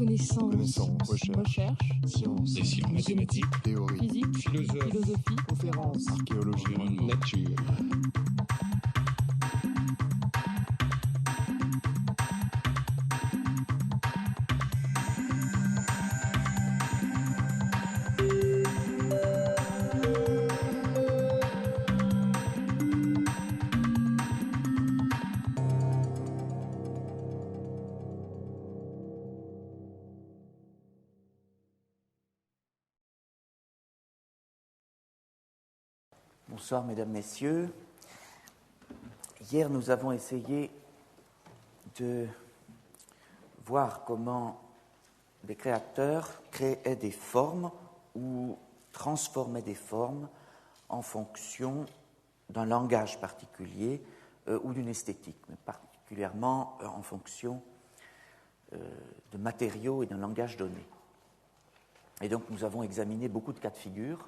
Connaissance, recherche, sciences, mathématiques, théorie, physique, philosophie, conférences, archéologie, nature. Bonsoir, mesdames, messieurs. Hier, nous avons essayé de voir comment des créateurs créaient des formes ou transformaient des formes en fonction d'un langage particulier ou d'une esthétique, mais particulièrement en fonction de matériaux et d'un langage donné. Et donc, nous avons examiné beaucoup de cas de figure.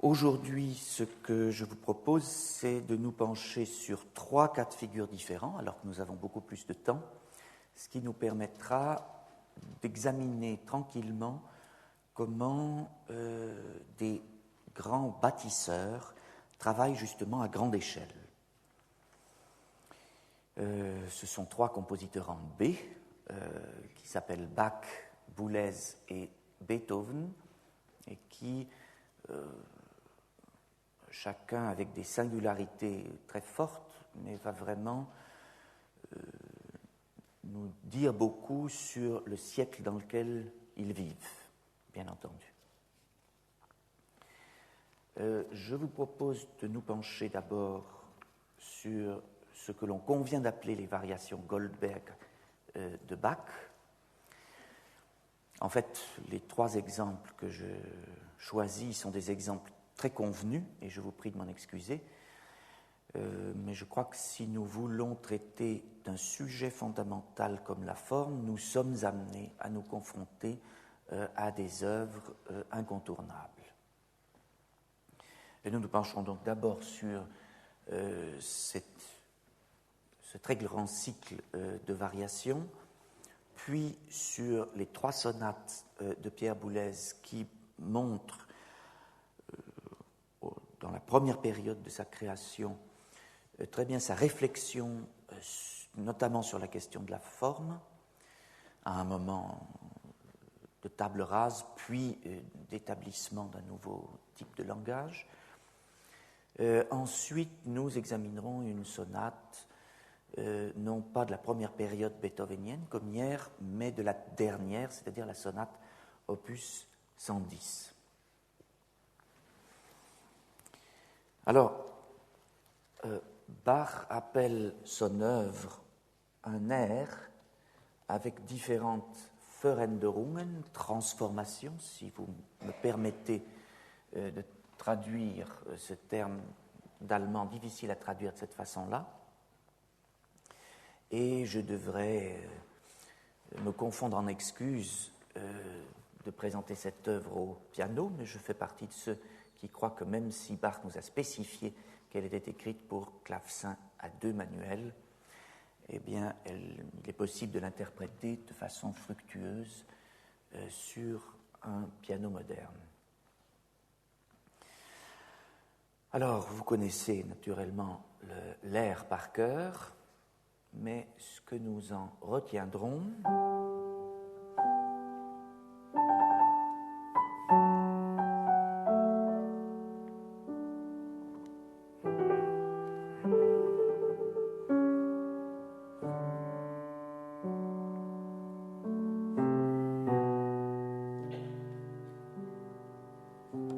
Aujourd'hui, ce que je vous propose, c'est de nous pencher sur 3 cas de figure différents, alors que nous avons beaucoup plus de temps, ce qui nous permettra d'examiner tranquillement comment des grands bâtisseurs travaillent justement à grande échelle. Ce sont 3 compositeurs en B, qui s'appellent Bach, Boulez et Beethoven, et qui chacun avec des singularités très fortes, mais va vraiment nous dire beaucoup sur le siècle dans lequel ils vivent, bien entendu. Je vous propose de nous pencher d'abord sur ce que l'on convient d'appeler les variations Goldberg de Bach. En fait, les 3 exemples que je choisis sont des exemples très convenu, et je vous prie de m'en excuser, mais je crois que si nous voulons traiter d'un sujet fondamental comme la forme, nous sommes amenés à nous confronter à des œuvres incontournables. Et nous nous pencherons donc d'abord sur ce très grand cycle de variations, puis sur les 3 sonates de Pierre Boulez qui montrent dans la première période de sa création, très bien sa réflexion, notamment sur la question de la forme, à un moment de table rase, puis d'établissement d'un nouveau type de langage. Ensuite, nous examinerons une sonate, non pas de la première période beethovenienne, comme hier, mais de la dernière, c'est-à-dire la sonate opus 110. Alors, Bach appelle son œuvre un air avec différentes Veränderungen, transformations, si vous me permettez de traduire ce terme d'allemand difficile à traduire de cette façon-là. Et je devrais me confondre en excuses de présenter cette œuvre au piano, mais je fais partie de ceux qui croient que même si Bach nous a spécifié qu'elle était écrite pour clavecin à 2 manuels, eh bien, il est possible de l'interpréter de façon fructueuse sur un piano moderne. Alors, vous connaissez naturellement l'air par cœur, mais ce que nous en retiendrons,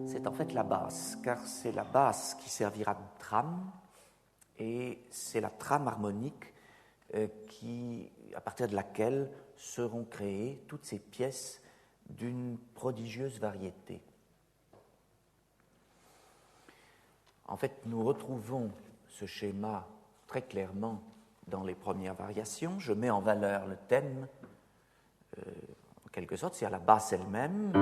c'est en fait la basse, car c'est la basse qui servira de trame, et c'est la trame harmonique à partir de laquelle seront créées toutes ces pièces d'une prodigieuse variété. En fait, nous retrouvons ce schéma très clairement dans les premières variations. Je mets en valeur le thème, en quelque sorte, c'est à la basse elle-même.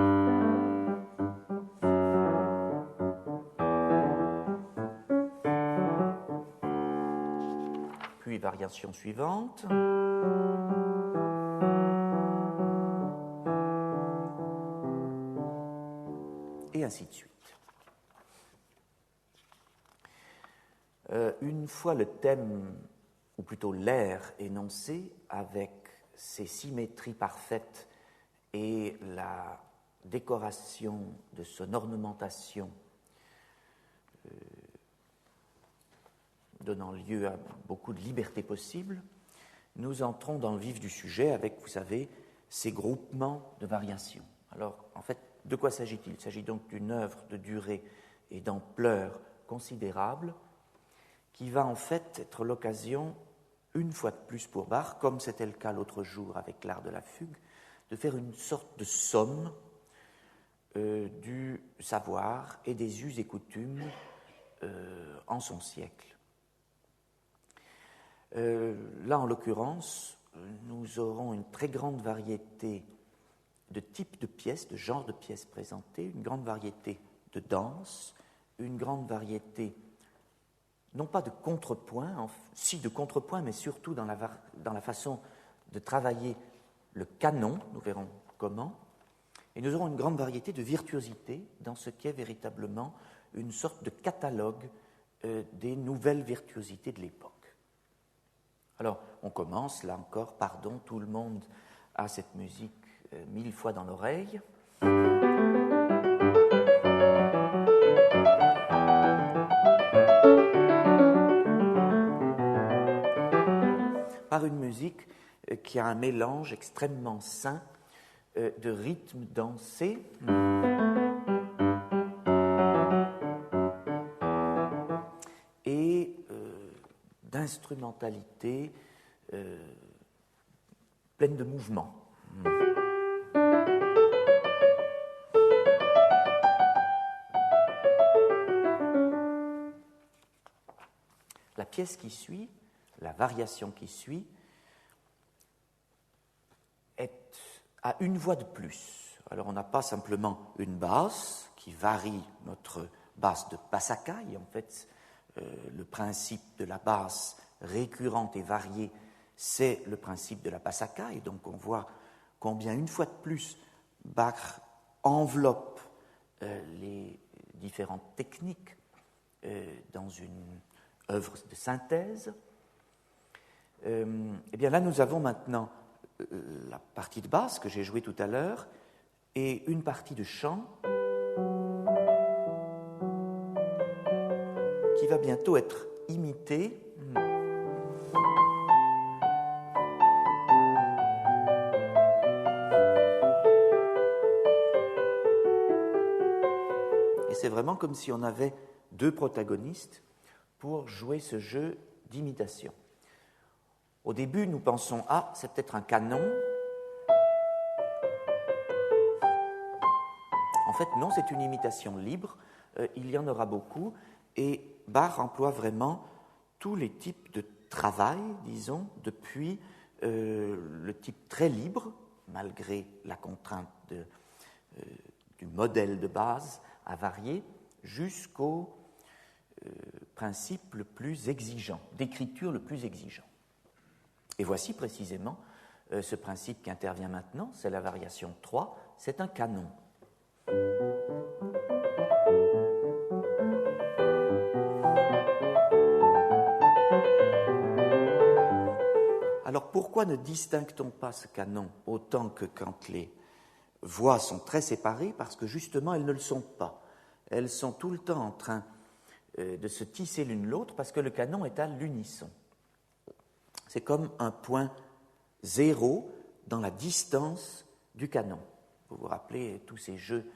Puis variation suivante. ainsi de suite. Une fois le thème, ou plutôt l'air énoncé, avec ses symétries parfaites et la décoration de son ornementation donnant lieu à beaucoup de liberté possible, nous entrons dans le vif du sujet avec, vous savez, ces groupements de variations. Alors, en fait, de quoi s'agit-il ? Il s'agit donc d'une œuvre de durée et d'ampleur considérable qui va en fait être l'occasion, une fois de plus pour Bach, comme c'était le cas l'autre jour avec l'art de la fugue, de faire une sorte de somme du savoir et des us et coutumes en son siècle. Là, en l'occurrence, nous aurons une très grande variété de types de pièces, de genres de pièces présentées, une grande variété de danses, une grande variété, non pas de contrepoints, si de contrepoints, mais surtout dans la façon de travailler le canon, nous verrons comment, et nous aurons une grande variété de virtuosité dans ce qui est véritablement une sorte de catalogue des nouvelles virtuosités de l'époque. Alors, on commence, là encore, pardon, tout le monde a cette musique 1000 fois dans l'oreille. Par une musique qui a un mélange extrêmement sain de rythmes dansés et d'instrumentalité pleine de mouvement. La pièce qui suit, la variation qui suit, a une voix de plus. Alors on n'a pas simplement une basse qui varie notre basse de Passacaille. En fait, le principe de la basse récurrente et variée, c'est le principe de la Passacaille. Donc on voit combien, une fois de plus, Bach enveloppe les différentes techniques dans une œuvre de synthèse. Eh bien là, nous avons maintenant la partie de basse que j'ai jouée tout à l'heure et une partie de chant qui va bientôt être imitée et c'est vraiment comme si on avait deux protagonistes pour jouer ce jeu d'imitation. Au début, nous pensons, c'est peut-être un canon. En fait, non, c'est une imitation libre. Il y en aura beaucoup. Et Bach emploie vraiment tous les types de travail, disons, depuis le type très libre, malgré la contrainte du modèle de base à varier, jusqu'au principe le plus exigeant, d'écriture le plus exigeant. Et voici précisément ce principe qui intervient maintenant, c'est la variation 3, c'est un canon. Alors pourquoi ne distingue-t-on pas ce canon autant que quand les voix sont très séparées? Parce que justement elles ne le sont pas. Elles sont tout le temps en train de se tisser l'une l'autre parce que le canon est à l'unisson. C'est comme un point zéro dans la distance du canon. Vous vous rappelez tous ces jeux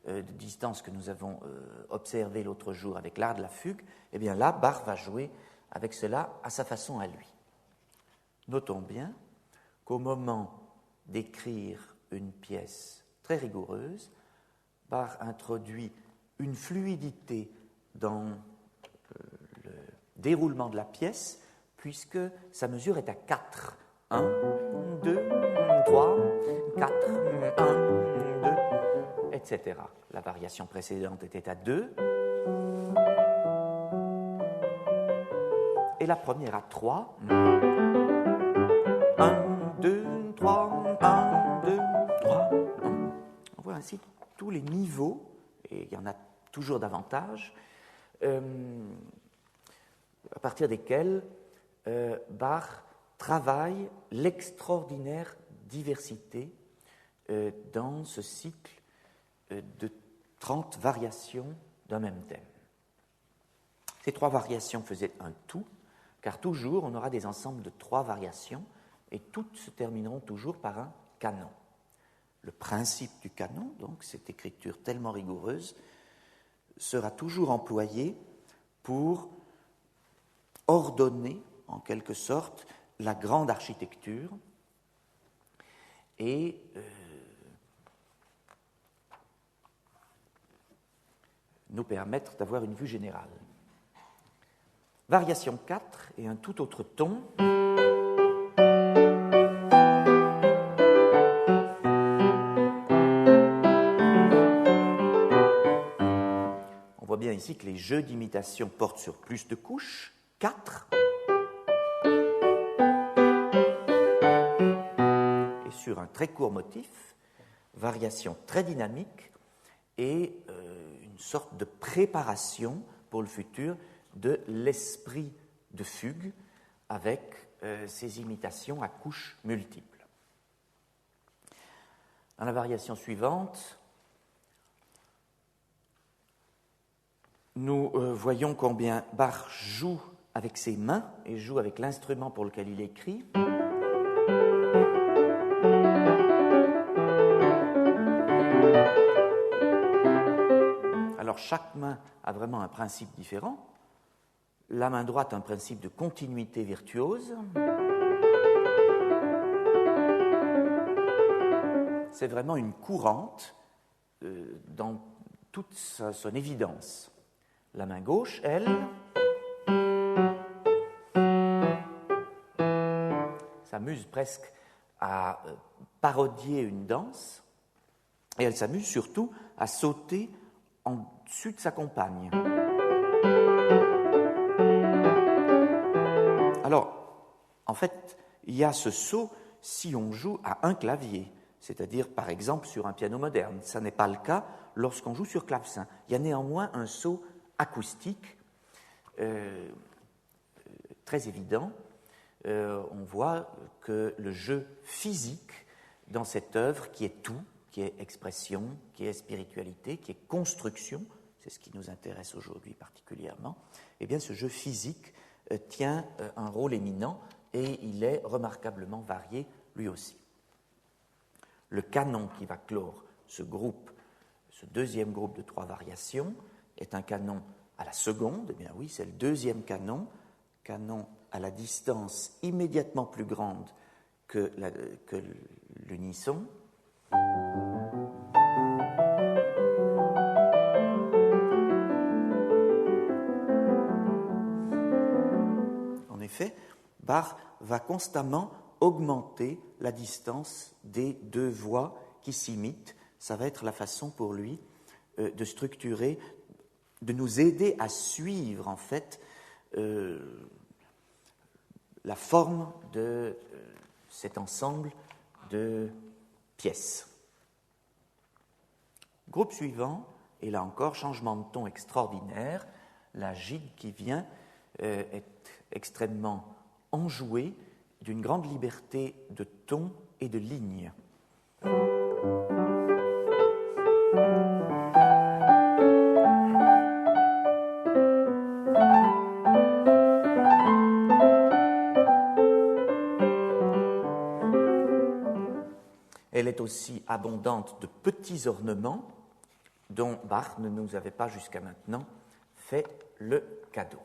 de distance que nous avons observés l'autre jour avec l'art de la fugue? Eh bien là, Bach va jouer avec cela à sa façon à lui. Notons bien qu'au moment d'écrire une pièce très rigoureuse, Bach introduit une fluidité dans le déroulement de la pièce, puisque sa mesure est à 4. 1, 2, 3, 4, 1, 2, etc. La variation précédente était à 2. Et la première à 3. 1, 2, 3, 1, 2, 3. On voit ainsi tous les niveaux et et il y en a toujours davantage, à partir desquels Bach travaille l'extraordinaire diversité dans ce cycle de 30 variations d'un même thème. Ces 3 variations faisaient un tout, car toujours on aura des ensembles de 3 variations et toutes se termineront toujours par un canon. Le principe du canon, donc cette écriture tellement rigoureuse, sera toujours employé pour ordonner, en quelque sorte, la grande architecture et nous permettre d'avoir une vue générale. Variation 4 et un tout autre ton. On voit bien ici que les jeux d'imitation portent sur plus de couches, 4, et sur un très court motif, variation très dynamique et une sorte de préparation pour le futur de l'esprit de fugue avec ces imitations à couches multiples. Dans la variation suivante, nous voyons combien Bach joue avec ses mains et joue avec l'instrument pour lequel il écrit. Alors chaque main a vraiment un principe différent. La main droite a un principe de continuité virtuose. C'est vraiment une courante dans toute son évidence. La main gauche, elle, s'amuse presque à parodier une danse et elle s'amuse surtout à sauter en dessus de sa compagne. Alors, en fait, il y a ce saut si on joue à un clavier, c'est-à-dire par exemple sur un piano moderne. Ça n'est pas le cas lorsqu'on joue sur clavecin. Il y a néanmoins un saut acoustique très évident. On voit que le jeu physique dans cette œuvre qui est tout, qui est expression, qui est spiritualité, qui est construction, c'est ce qui nous intéresse aujourd'hui particulièrement, eh bien ce jeu physique tient un rôle éminent et il est remarquablement varié lui aussi. Le canon qui va clore ce groupe, ce deuxième groupe de 3 variations, est un canon à la seconde. Eh bien oui, c'est le deuxième canon à la distance immédiatement plus grande que l'unisson. En effet, Bach va constamment augmenter la distance des 2 voix qui s'imitent. Ça va être la façon pour lui de structurer, de nous aider à suivre en fait la forme de cet ensemble de pièces. Groupe suivant, et là encore, changement de ton extraordinaire. La gigue qui vient est extrêmement enjouée, d'une grande liberté de ton et de ligne. Elle est aussi abondante de petits ornements dont Bach ne nous avait pas jusqu'à maintenant fait le cadeau.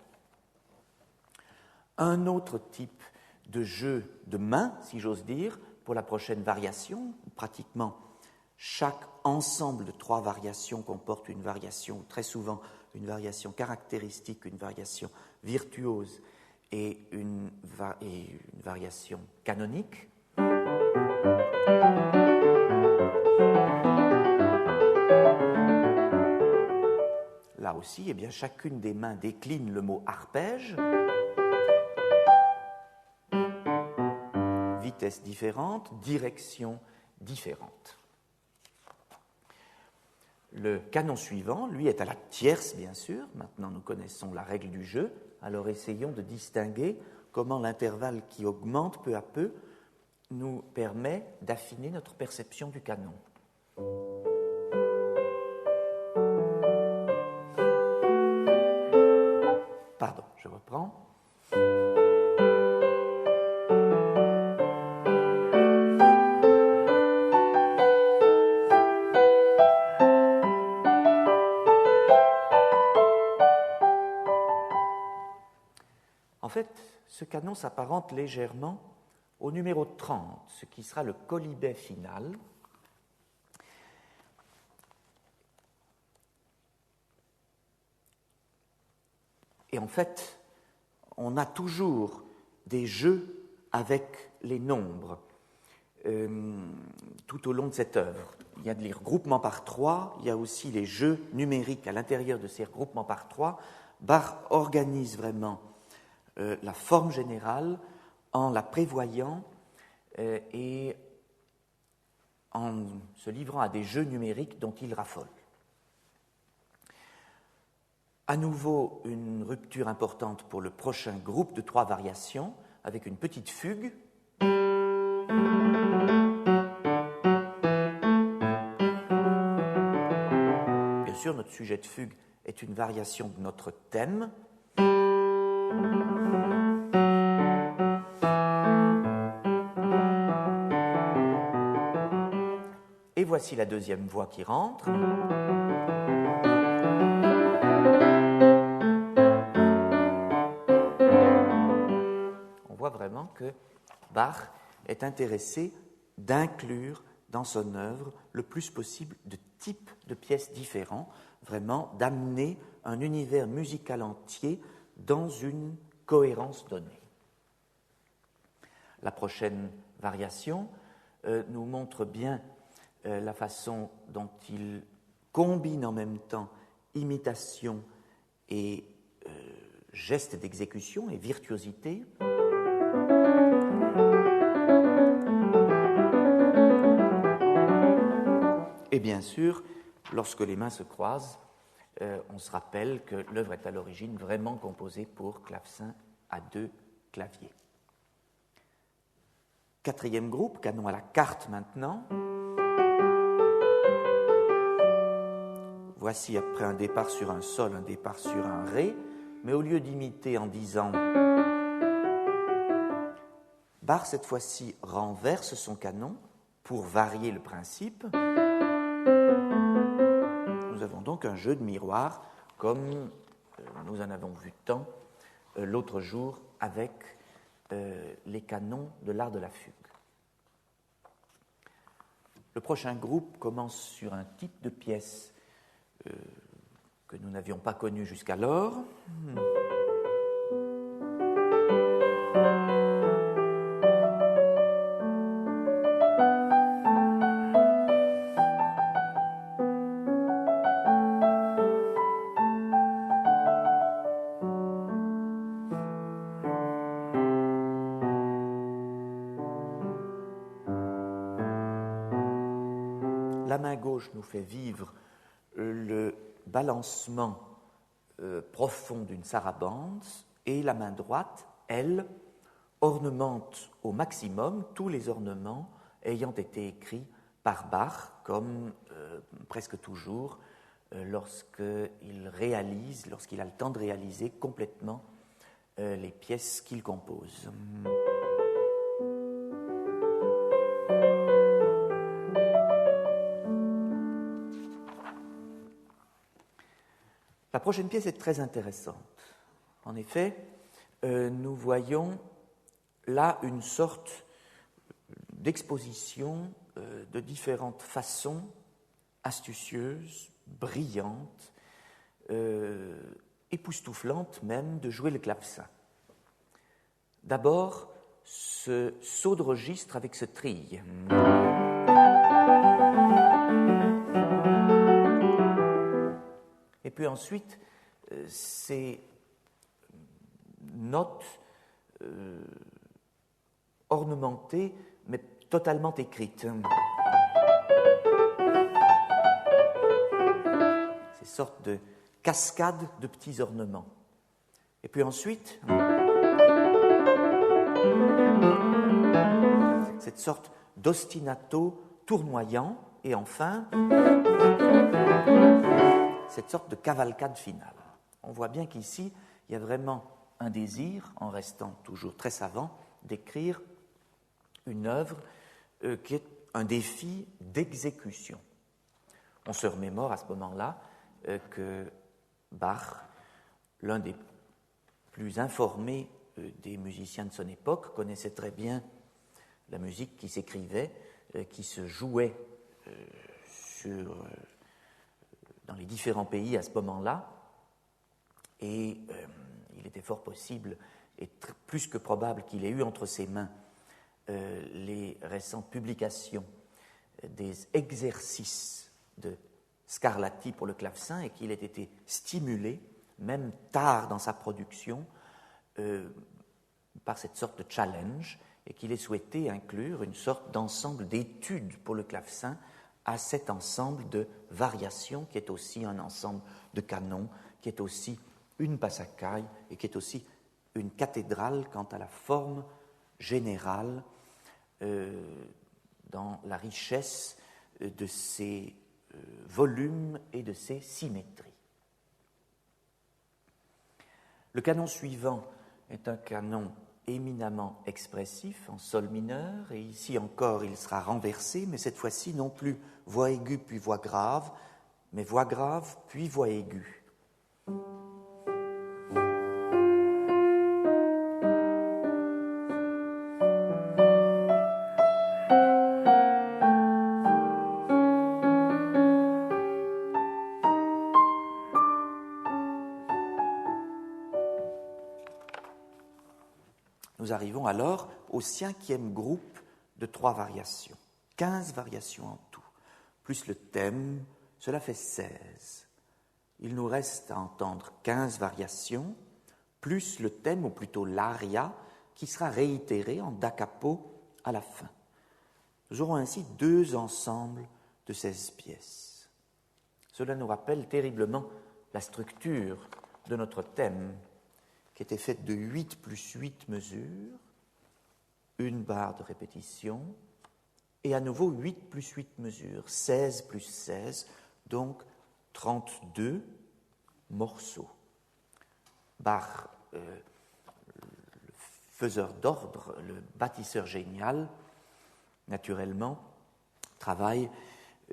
Un autre type de jeu de main, si j'ose dire, pour la prochaine variation. Pratiquement chaque ensemble de 3 variations comporte une variation, très souvent une variation caractéristique, une variation virtuose et une variation canonique. Là aussi, eh bien, chacune des mains décline le mot arpège. Vitesse différente, direction différente. Le canon suivant, lui, est à la tierce, bien sûr. Maintenant, nous connaissons la règle du jeu. Alors, essayons de distinguer comment l'intervalle qui augmente peu à peu nous permet d'affiner notre perception du canon. Pardon, je reprends. En fait, ce canon s'apparente légèrement au numéro 30, ce qui sera le quolibet final. Et en fait, on a toujours des jeux avec les nombres tout au long de cette œuvre. Il y a des regroupements par 3, il y a aussi les jeux numériques à l'intérieur de ces regroupements par 3. Bach organise vraiment la forme générale en la prévoyant et en se livrant à des jeux numériques dont il raffole. À nouveau, une rupture importante pour le prochain groupe de 3 variations, avec une petite fugue. Bien sûr, notre sujet de fugue est une variation de notre thème. Et voici la deuxième voix qui rentre. On voit vraiment que Bach est intéressé d'inclure dans son œuvre le plus possible de types de pièces différents, vraiment d'amener un univers musical entier dans une cohérence donnée. La prochaine variation nous montre bien la façon dont il combine en même temps imitation et geste d'exécution et virtuosité. Et bien sûr, lorsque les mains se croisent, on se rappelle que l'œuvre est à l'origine vraiment composée pour clavecin à 2 claviers. Quatrième groupe, canon à la quarte maintenant. Voici après un départ sur un sol, un départ sur un ré, mais au lieu d'imiter en disant Bach, cette fois-ci, renverse son canon pour varier le principe. Nous avons donc un jeu de miroir, comme nous en avons vu tant l'autre jour avec les canons de l'art de la fugue. Le prochain groupe commence sur un type de pièce que nous n'avions pas connu jusqu'alors. La main gauche nous fait vivre le balancement profond d'une sarabande et la main droite, elle, ornemente au maximum tous les ornements ayant été écrits par Bach, comme presque toujours lorsqu'il a le temps de réaliser complètement les pièces qu'il compose. La prochaine pièce est très intéressante. En effet, nous voyons là une sorte d'exposition de différentes façons astucieuses, brillantes, époustouflantes même, de jouer le clavecin. D'abord, ce saut de registre avec ce trille. Et puis ensuite, ces notes ornementées, mais totalement écrites. sorte de cascade de petits ornements. Et puis ensuite, cette sorte d'ostinato tournoyant, et enfin, cette sorte de cavalcade finale. On voit bien qu'ici, il y a vraiment un désir, en restant toujours très savant, d'écrire une œuvre qui est un défi d'exécution. On se remémore à ce moment-là que Bach, l'un des plus informés des musiciens de son époque, connaissait très bien la musique qui s'écrivait, qui se jouait dans les différents pays à ce moment-là, et il était fort possible et plus que probable qu'il ait eu entre ses mains les récentes publications des exercices de Scarlatti pour le clavecin et qu'il ait été stimulé, même tard dans sa production, par cette sorte de challenge et qu'il ait souhaité inclure une sorte d'ensemble d'études pour le clavecin à cet ensemble de variations qui est aussi un ensemble de canons, qui est aussi une passacaille et qui est aussi une cathédrale quant à la forme générale dans la richesse de ses volumes et de ses symétries. Le canon suivant est un canon éminemment expressif en sol mineur, et ici encore il sera renversé, mais cette fois-ci non plus voix aiguë puis voix grave, mais voix grave puis voix aiguë. Nous arrivons alors au 5e groupe de 3 variations, 15 variations en tout, plus le thème, cela fait 16. Il nous reste à entendre 15 variations, plus le thème, ou plutôt l'aria, qui sera réitéré en da capo à la fin. Nous aurons ainsi 2 ensembles de 16 pièces. Cela nous rappelle terriblement la structure de notre thème, qui était faite de 8 plus 8 mesures, une barre de répétition, et à nouveau 8 plus 8 mesures, 16 plus 16, donc 32 morceaux. Bach, le faiseur d'ordre, le bâtisseur génial, naturellement, travaille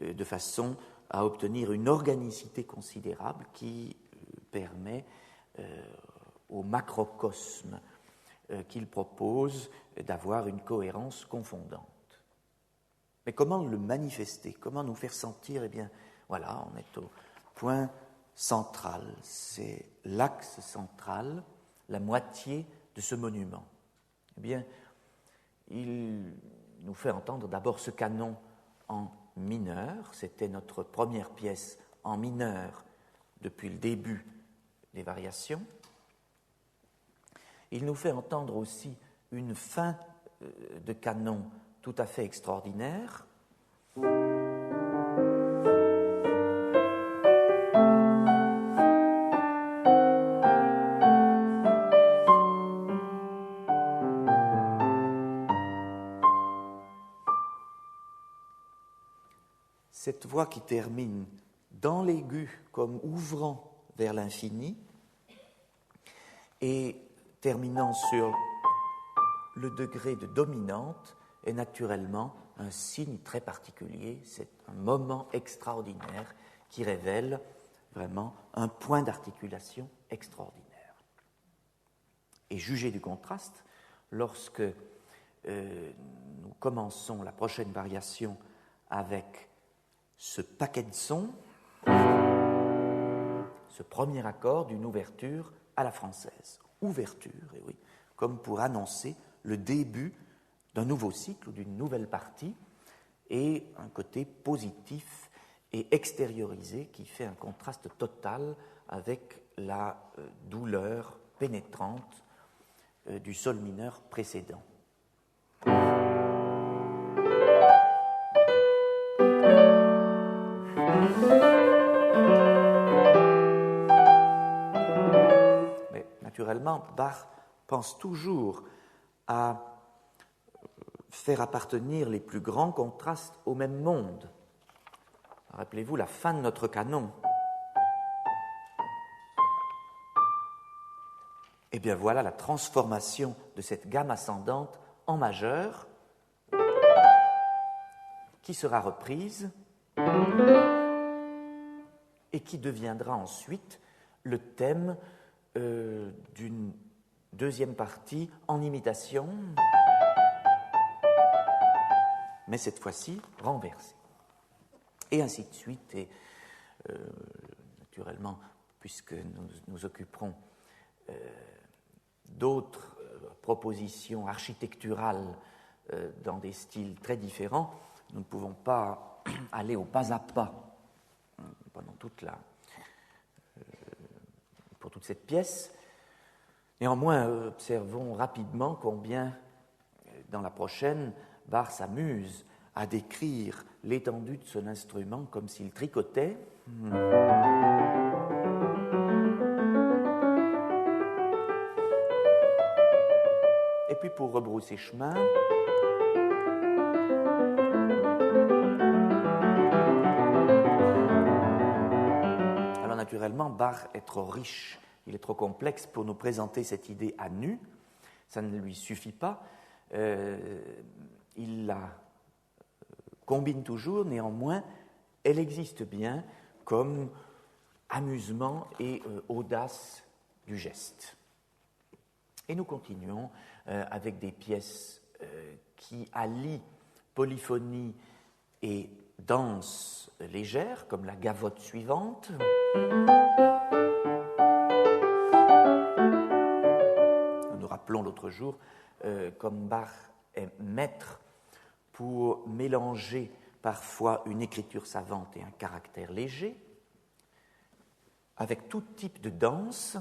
de façon à obtenir une organicité considérable qui permet au macrocosme qu'il propose d'avoir une cohérence confondante. Mais comment le manifester? Comment nous faire sentir? Eh bien, voilà, on est au point central. C'est l'axe central, la moitié de ce monument. Eh bien, il nous fait entendre d'abord ce canon en mineur. C'était notre première pièce en mineur depuis le début des variations. Il nous fait entendre aussi une fin de canon tout à fait extraordinaire. Cette voix qui termine dans l'aigu comme ouvrant vers l'infini et terminant sur le degré de dominante est naturellement un signe très particulier, c'est un moment extraordinaire qui révèle vraiment un point d'articulation extraordinaire. Et jugez du contraste, lorsque nous commençons la prochaine variation avec ce paquet de sons, ce premier accord d'une ouverture à la française. Ouverture, et oui, comme pour annoncer le début d'un nouveau cycle ou d'une nouvelle partie, et un côté positif et extériorisé qui fait un contraste total avec la douleur pénétrante du sol mineur précédent. naturellement, Bach pense toujours à faire appartenir les plus grands contrastes au même monde. Rappelez-vous la fin de notre canon. Eh bien voilà la transformation de cette gamme ascendante en majeur qui sera reprise et qui deviendra ensuite le thème d'une deuxième partie en imitation, mais cette fois-ci renversée. Et ainsi de suite. Et naturellement, puisque nous occuperons d'autres propositions architecturales dans des styles très différents, nous ne pouvons pas aller au pas à pas pendant pour toute cette pièce. Néanmoins, observons rapidement combien, dans la prochaine, Bach s'amuse à décrire l'étendue de son instrument comme s'il tricotait. Et puis pour rebrousser chemin, alors naturellement, Bach est trop riche, il est trop complexe pour nous présenter cette idée à nu, ça ne lui suffit pas, il la combine toujours, néanmoins, elle existe bien comme amusement et audace du geste. Et nous continuons avec des pièces qui allient polyphonie et danse légère, comme la gavotte suivante. Nous rappelons l'autre jour, comme Bach est maître pour mélanger parfois une écriture savante et un caractère léger, avec tout type de danse,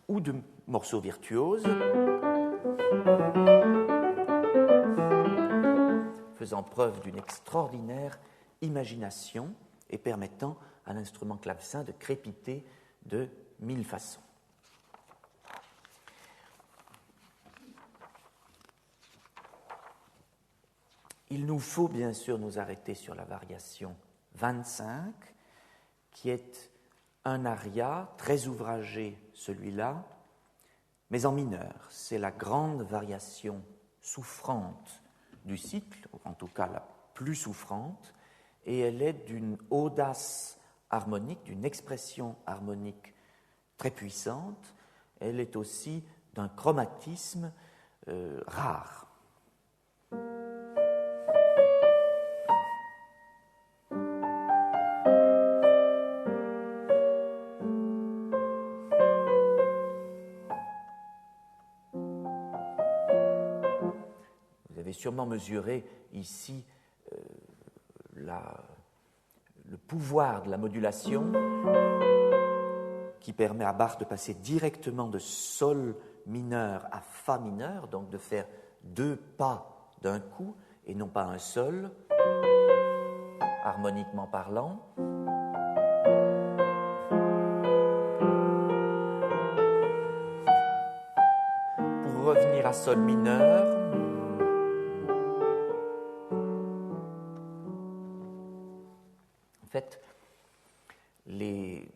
ou de morceaux virtuoses, faisant preuve d'une extraordinaire imagination et permettant à l'instrument clavecin de crépiter de 1000 façons. Il nous faut bien sûr nous arrêter sur la variation 25, qui est un aria très ouvragé, celui-là, mais en mineur. C'est la grande variation souffrante du cycle, ou en tout cas la plus souffrante, et elle est d'une audace harmonique, d'une expression harmonique très puissante. Elle est aussi d'un chromatisme rare. Sûrement mesurer ici le pouvoir de la modulation qui permet à Bach de passer directement de sol mineur à fa mineur, donc de faire 2 pas d'un coup et non pas un seul, harmoniquement parlant. Pour revenir à sol mineur, en fait, les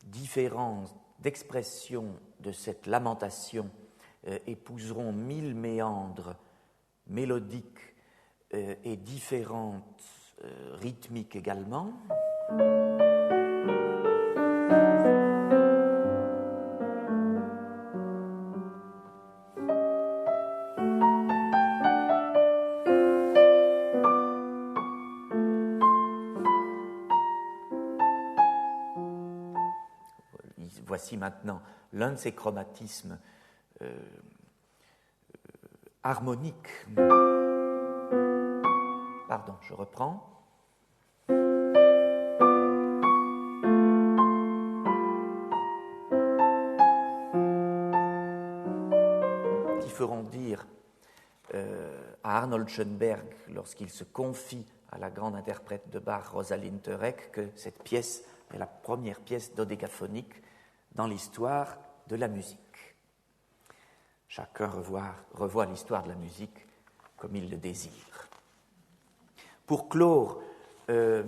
différences d'expression de cette lamentation épouseront 1000 méandres mélodiques et différentes rythmiques également. Voici maintenant l'un de ces chromatismes harmoniques. Pardon, je reprends. Qui feront dire à Arnold Schoenberg, lorsqu'il se confie à la grande interprète de Bach, Rosalind Turek, que cette pièce est la première pièce dodécaphonique dans l'histoire de la musique. Chacun revoit l'histoire de la musique comme il le désire. Pour clore ce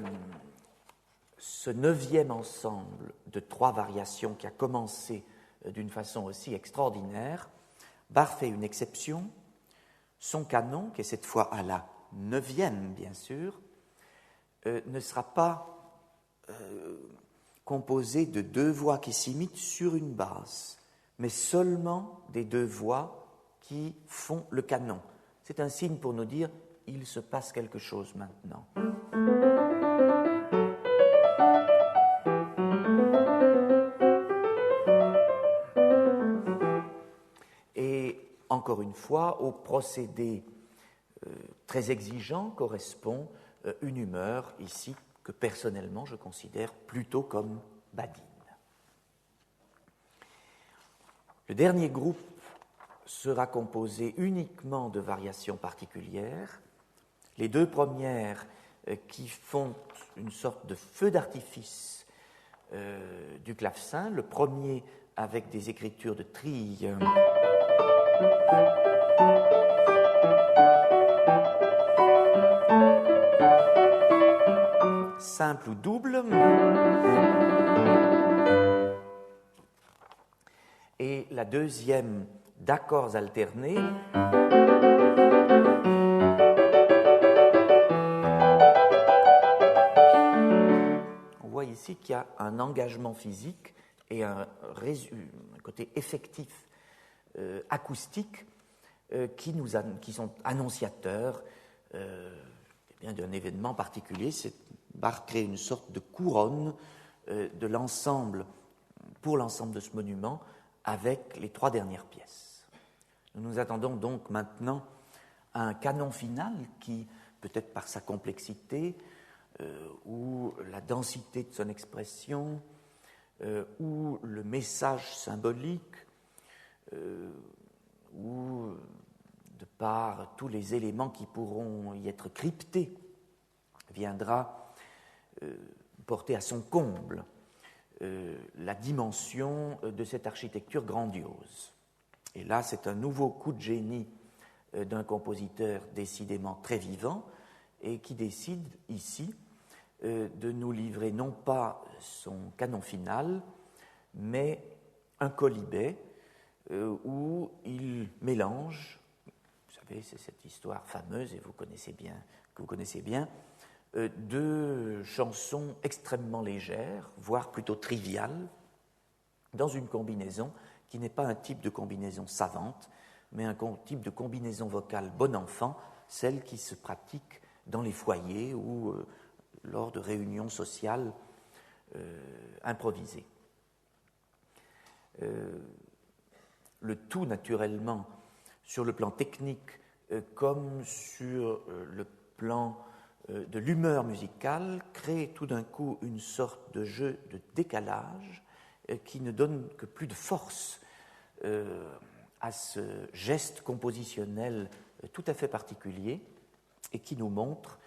9e ensemble de 3 variations qui a commencé d'une façon aussi extraordinaire, Bach fait une exception. Son canon, qui est cette fois à la 9e, bien sûr, ne sera pas composé de 2 voix qui s'imitent sur une basse, mais seulement des 2 voix qui font le canon. C'est un signe pour nous dire il se passe quelque chose maintenant. Et encore une fois, au procédé très exigeant correspond une humeur ici que personnellement je considère plutôt comme badine. Le dernier groupe sera composé uniquement de variations particulières. Les 2 premières qui font une sorte de feu d'artifice du clavecin, le premier avec des écritures de trilles simple ou double, et la deuxième d'accords alternés. On voit ici qu'il y a un engagement physique et un côté effectif acoustique qui sont annonciateurs d'un événement particulier. Bach crée une sorte de couronne de l'ensemble, pour l'ensemble de ce monument, avec les 3 dernières pièces. Nous nous attendons donc maintenant à un canon final qui, peut-être par sa complexité ou la densité de son expression ou le message symbolique ou de par tous les éléments qui pourront y être cryptés, viendra porter à son comble la dimension de cette architecture grandiose. Et là, c'est un nouveau coup de génie d'un compositeur décidément très vivant et qui décide ici de nous livrer non pas son canon final, mais un quolibet où il mélange, vous savez, c'est cette histoire fameuse et que vous connaissez bien, 2 chansons extrêmement légères, voire plutôt triviales, dans une combinaison qui n'est pas un type de combinaison savante, mais un type de combinaison vocale bon enfant, celle qui se pratique dans les foyers ou lors de réunions sociales improvisées. Le tout, naturellement, sur le plan technique comme sur le plan de l'humeur musicale, crée tout d'un coup une sorte de jeu de décalage qui ne donne que plus de force à ce geste compositionnel tout à fait particulier et qui nous montre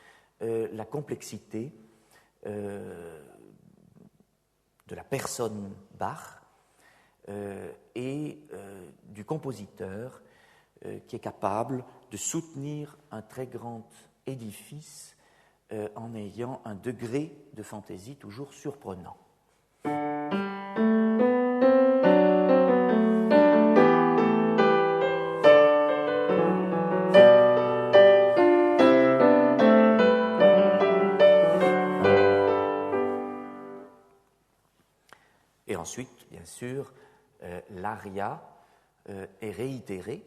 la complexité de la personne Bach et du compositeur qui est capable de soutenir un très grand édifice en ayant un degré de fantaisie toujours surprenant. Et ensuite, bien sûr, l'aria est réitérée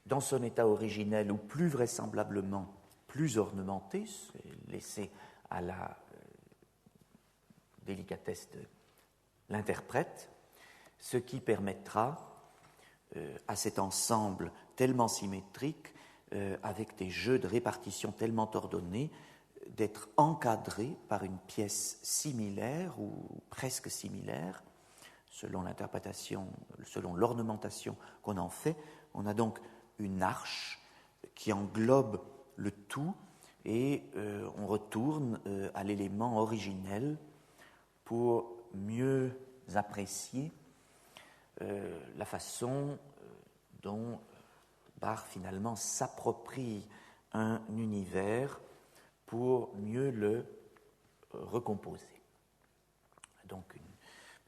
dans son état originel ou plus vraisemblablement plus ornementé, c'est laissé à la délicatesse de l'interprète, ce qui permettra à cet ensemble tellement symétrique, avec des jeux de répartition tellement ordonnés, d'être encadré par une pièce similaire ou presque similaire, selon l'interprétation, selon l'ornementation qu'on en fait. On a donc une arche qui englobe le tout et on retourne à l'élément originel pour mieux apprécier la façon dont Bach finalement s'approprie un univers pour mieux le recomposer. Donc,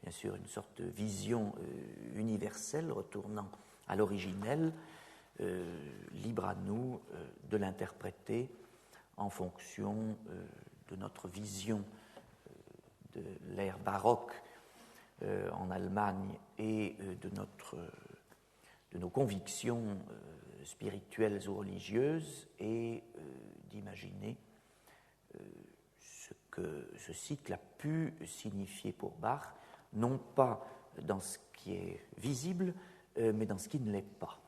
bien sûr, une sorte de vision universelle retournant à l'originel, libre à nous de l'interpréter en fonction de notre vision de l'ère baroque en Allemagne et de nos convictions spirituelles ou religieuses, et d'imaginer ce que ce cycle a pu signifier pour Bach, non pas dans ce qui est visible, mais dans ce qui ne l'est pas.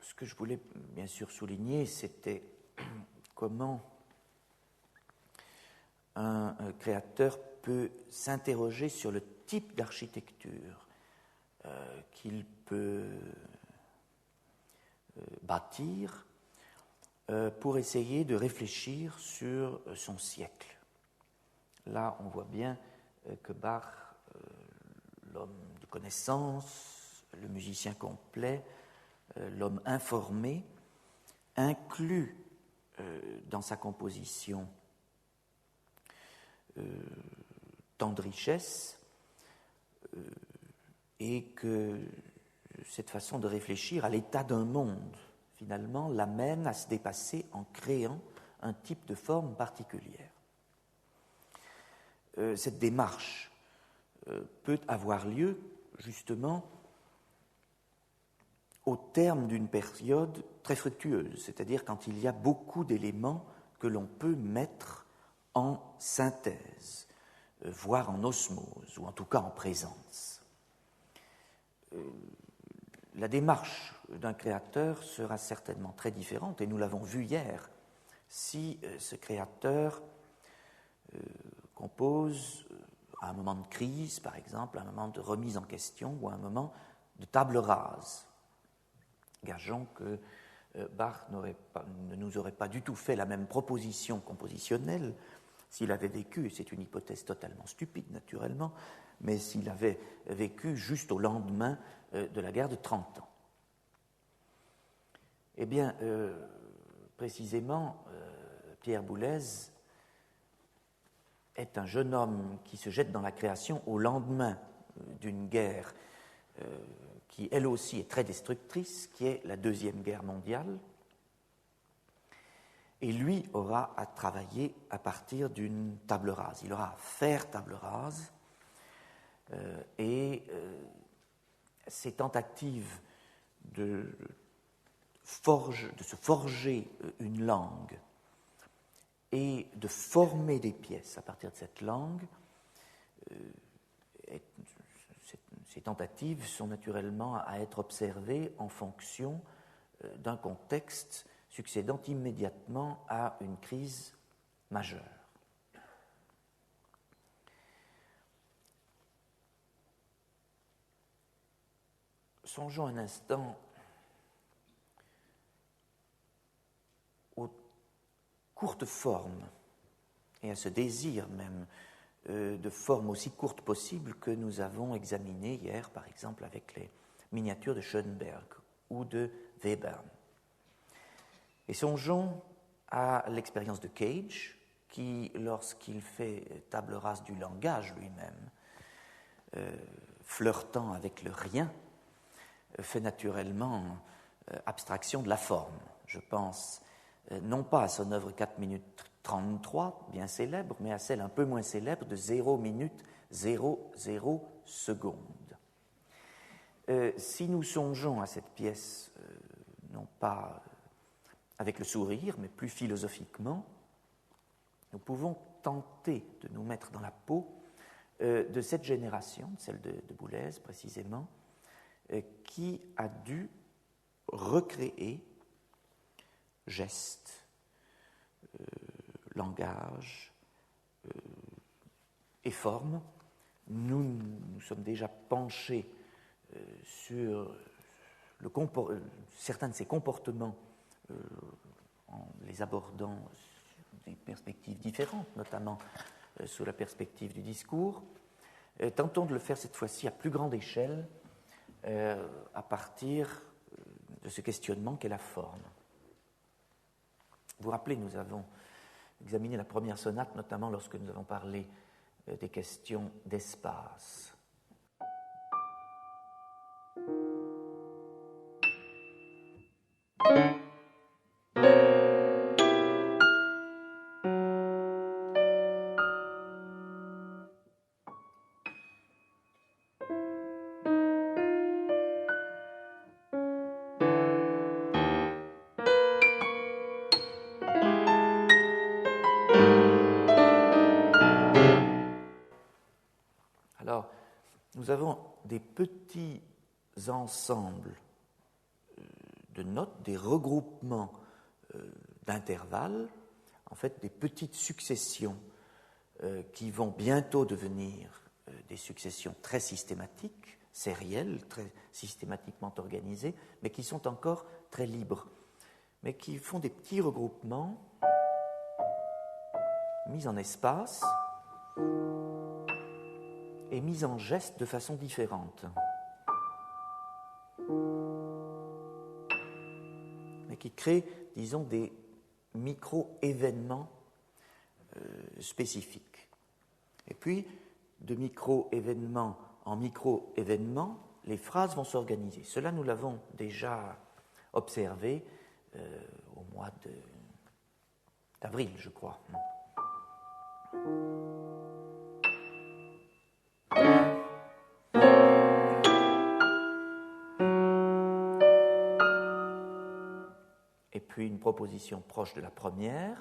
Ce que je voulais bien sûr souligner, c'était comment un créateur peut s'interroger sur le type d'architecture qu'il peut bâtir pour essayer de réfléchir sur son siècle. Là, on voit bien que Bach, l'homme de connaissance, le musicien complet, l'homme informé, inclut dans sa composition tant de richesse, et que cette façon de réfléchir à l'état d'un monde, finalement, l'amène à se dépasser en créant un type de forme particulière. Cette démarche peut avoir lieu, justement, au terme d'une période très fructueuse, c'est-à-dire quand il y a beaucoup d'éléments que l'on peut mettre en synthèse, voire en osmose, ou en tout cas en présence. La démarche d'un créateur sera certainement très différente, et nous l'avons vu hier, si ce créateur compose à un moment de crise, par exemple, à un moment de remise en question, ou à un moment de table rase. Gageons que Bach ne nous aurait pas du tout fait la même proposition compositionnelle s'il avait vécu, et c'est une hypothèse totalement stupide naturellement, mais s'il avait vécu juste au lendemain de la guerre de 30 ans. Eh bien, précisément, Pierre Boulez est un jeune homme qui se jette dans la création au lendemain d'une guerre qui, elle aussi, est très destructrice, qui est la Deuxième Guerre mondiale. Et lui aura à travailler à partir d'une table rase. Il aura à faire table rase, et ses tentatives de se forger une langue et de former des pièces à partir de cette langue, ces tentatives sont naturellement à être observées en fonction d'un contexte succédant immédiatement à une crise majeure. Songeons un instant aux courtes formes et à ce désir même de forme aussi courte possible que nous avons examiné hier, par exemple, avec les miniatures de Schoenberg ou de Webern. Et songeons à l'expérience de Cage, qui, lorsqu'il fait table rase du langage lui-même, flirtant avec le rien, fait naturellement abstraction de la forme. Je pense non pas à son œuvre 4 minutes 33, bien célèbre, mais à celle un peu moins célèbre de 0 minutes 00 secondes. Si nous songeons à cette pièce, non pas avec le sourire, mais plus philosophiquement, nous pouvons tenter de nous mettre dans la peau de cette génération, celle de Boulez précisément, qui a dû recréer gestes, langage et forme. Nous sommes déjà penchés sur certains de ces comportements en les abordant des perspectives différentes, notamment sous la perspective du discours. Tentons de le faire cette fois-ci à plus grande échelle, à partir de ce questionnement qu'est la forme. Vous vous rappelez, nous avons examiné la première sonate, notamment lorsque nous avons parlé des questions d'espace. Alors, nous avons des petits ensembles de notes, des regroupements d'intervalles, en fait des petites successions qui vont bientôt devenir des successions très systématiques, sérielles, très systématiquement organisées, mais qui sont encore très libres, mais qui font des petits regroupements mis en espace et mis en geste de façon différente, mais qui créent, disons, des micro-événements spécifiques. Et puis, de micro-événement en micro-événement, les phrases vont s'organiser. Cela, nous l'avons déjà observé au mois d'avril, je crois. Et puis une proposition proche de la première,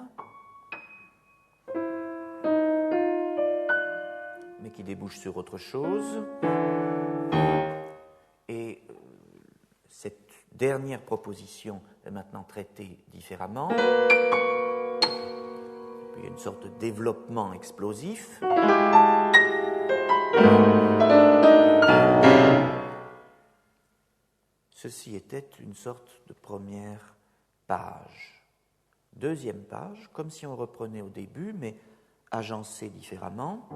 mais qui débouche sur autre chose. Et cette dernière proposition est maintenant traitée différemment. Et puis il y a une sorte de développement explosif. Ceci était une sorte de première page. Deuxième page, comme si on reprenait au début, mais agencé différemment.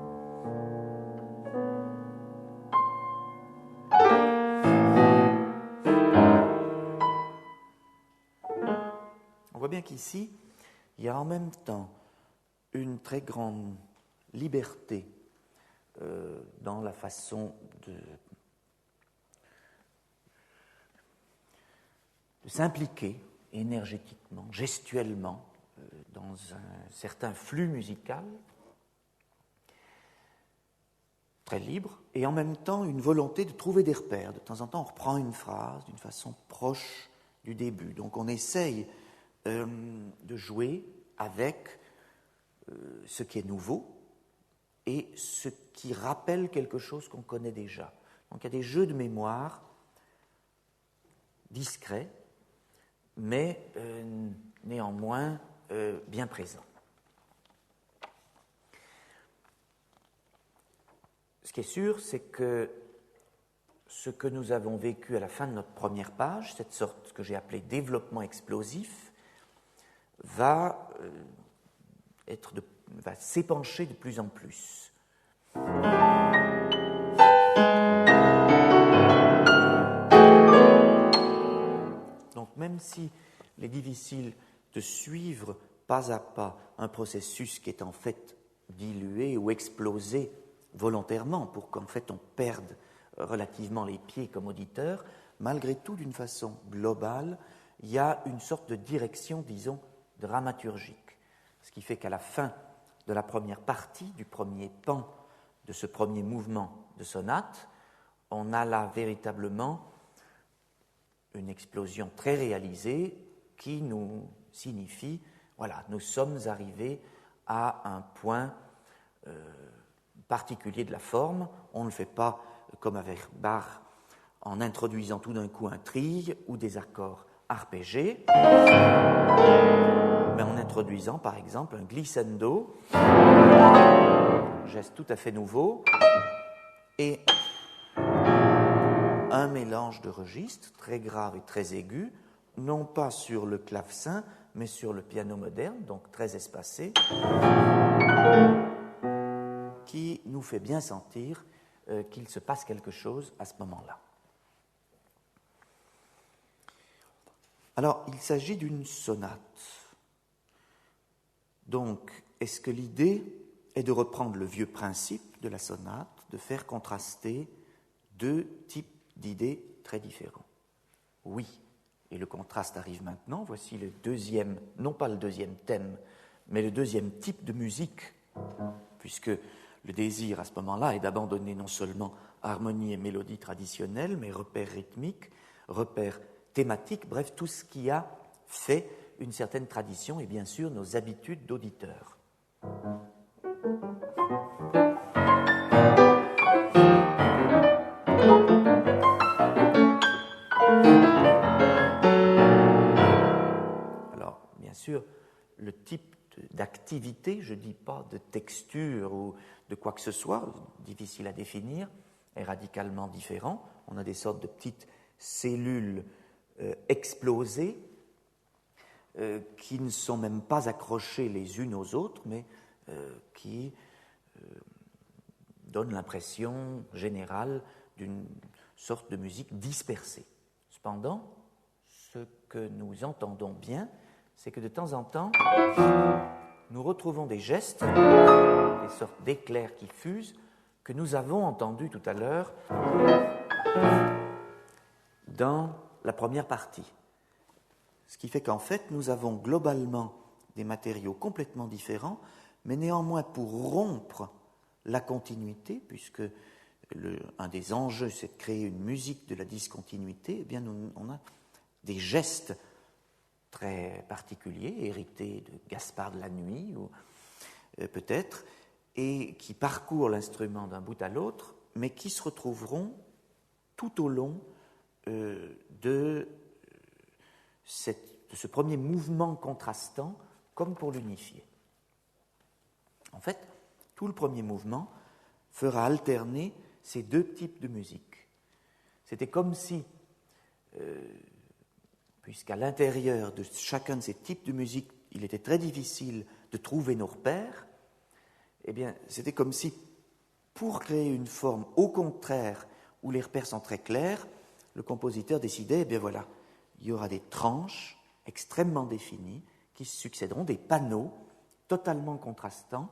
On voit bien qu'ici, il y a en même temps une très grande liberté dans la façon de s'impliquer énergétiquement, gestuellement, dans un certain flux musical, très libre, et en même temps une volonté de trouver des repères. De temps en temps, on reprend une phrase d'une façon proche du début. Donc on essaye de jouer avec ce qui est nouveau et ce qui rappelle quelque chose qu'on connaît déjà. Donc il y a des jeux de mémoire discrets, mais néanmoins bien présents. Ce qui est sûr, c'est que ce que nous avons vécu à la fin de notre première page, cette sorte que j'ai appelée développement explosif, va s'épancher de plus en plus. Donc même si il est difficile de suivre pas à pas un processus qui est en fait dilué ou explosé volontairement pour qu'en fait on perde relativement les pieds comme auditeur, malgré tout, d'une façon globale, il y a une sorte de direction, disons, dramaturgique. Ce qui fait qu'à la fin de la première partie, du premier pan de ce premier mouvement de sonate, on a là véritablement une explosion très réalisée qui nous signifie, voilà, nous sommes arrivés à un point particulier de la forme. On ne le fait pas comme avec Bach en introduisant tout d'un coup un trill ou des accords arpégé, mais en introduisant par exemple un glissando, geste tout à fait nouveau, et un mélange de registres très grave et très aigu, non pas sur le clavecin, mais sur le piano moderne, donc très espacé, qui nous fait bien sentir qu'il se passe quelque chose à ce moment-là. Alors, il s'agit d'une sonate. Donc, est-ce que l'idée est de reprendre le vieux principe de la sonate, de faire contraster deux types d'idées très différents? Oui, et le contraste arrive maintenant. Voici le deuxième, non pas le deuxième thème, mais le deuxième type de musique, puisque le désir à ce moment-là est d'abandonner non seulement harmonie et mélodie traditionnelles, mais repères rythmiques, repères thématiques, bref, tout ce qui a fait une certaine tradition et bien sûr nos habitudes d'auditeurs. Alors, bien sûr, le type d'activité, je ne dis pas de texture ou de quoi que ce soit, difficile à définir, est radicalement différent. On a des sortes de petites cellules explosées qui ne sont même pas accrochées les unes aux autres, mais qui donnent l'impression générale d'une sorte de musique dispersée. Cependant, ce que nous entendons bien, c'est que de temps en temps, nous retrouvons des gestes, des sortes d'éclairs qui fusent, que nous avons entendus tout à l'heure dans la première partie. Ce qui fait qu'en fait, nous avons globalement des matériaux complètement différents, mais néanmoins pour rompre la continuité, puisque un des enjeux, c'est de créer une musique de la discontinuité, eh bien on a des gestes très particuliers, hérités de Gaspard de la Nuit, ou peut-être, et qui parcourent l'instrument d'un bout à l'autre, mais qui se retrouveront tout au long de ce premier mouvement contrastant, comme pour l'unifier. En fait, tout le premier mouvement fera alterner ces deux types de musique. C'était comme si, puisqu'à l'intérieur de chacun de ces types de musique, il était très difficile de trouver nos repères, eh bien, c'était comme si, pour créer une forme au contraire où les repères sont très clairs, le compositeur décidait, eh bien voilà, il y aura des tranches extrêmement définies qui se succéderont, des panneaux totalement contrastants,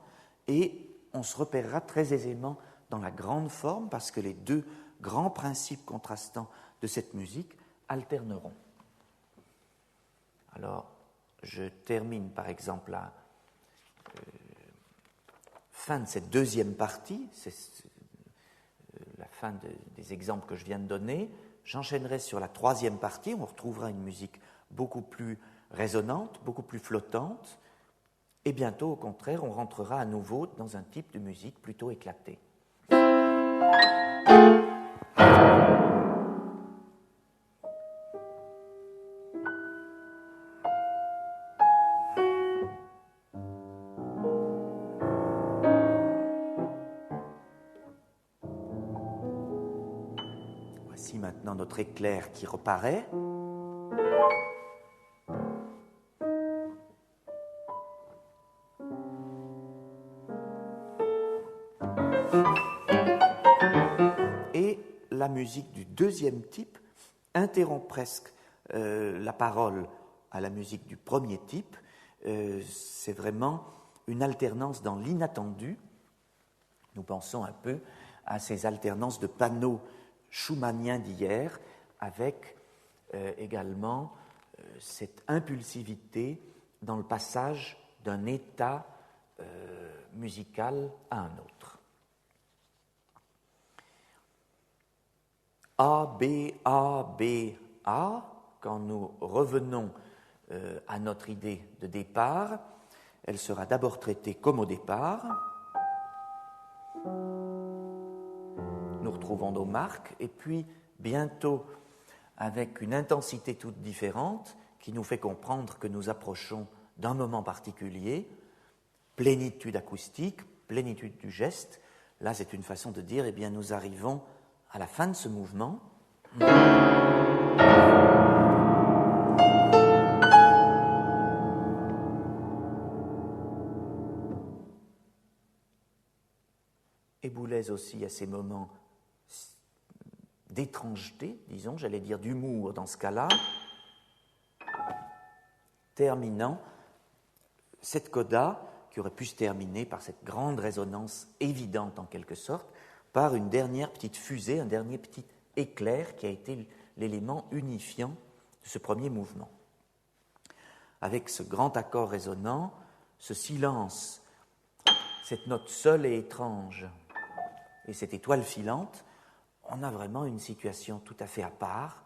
et on se repérera très aisément dans la grande forme parce que les deux grands principes contrastants de cette musique alterneront. Alors, je termine par exemple la fin de cette deuxième partie, c'est la fin des exemples que je viens de donner. J'enchaînerai sur la troisième partie, on retrouvera une musique beaucoup plus résonante, beaucoup plus flottante, et bientôt, au contraire, on rentrera à nouveau dans un type de musique plutôt éclaté. Voici maintenant notre éclair qui reparaît. Et la musique du deuxième type interrompt presque la parole à la musique du premier type. C'est vraiment une alternance dans l'inattendu. Nous pensons un peu à ces alternances de panneaux schumanniens d'hier, avec également cette impulsivité dans le passage d'un état musical à un autre. A, B, A, B, A, quand nous revenons à notre idée de départ, elle sera d'abord traitée comme au départ. Nous retrouvons nos marques, et puis bientôt, avec une intensité toute différente qui nous fait comprendre que nous approchons d'un moment particulier, plénitude acoustique, plénitude du geste. Là, c'est une façon de dire, eh bien, nous arrivons à la fin de ce mouvement. Et Boulez aussi a ces moments d'étrangeté, disons, j'allais dire d'humour dans ce cas-là, terminant cette coda qui aurait pu se terminer par cette grande résonance évidente en quelque sorte, par une dernière petite fusée, un dernier petit éclair qui a été l'élément unifiant de ce premier mouvement. Avec ce grand accord résonnant, ce silence, cette note seule et étrange, et cette étoile filante, on a vraiment une situation tout à fait à part,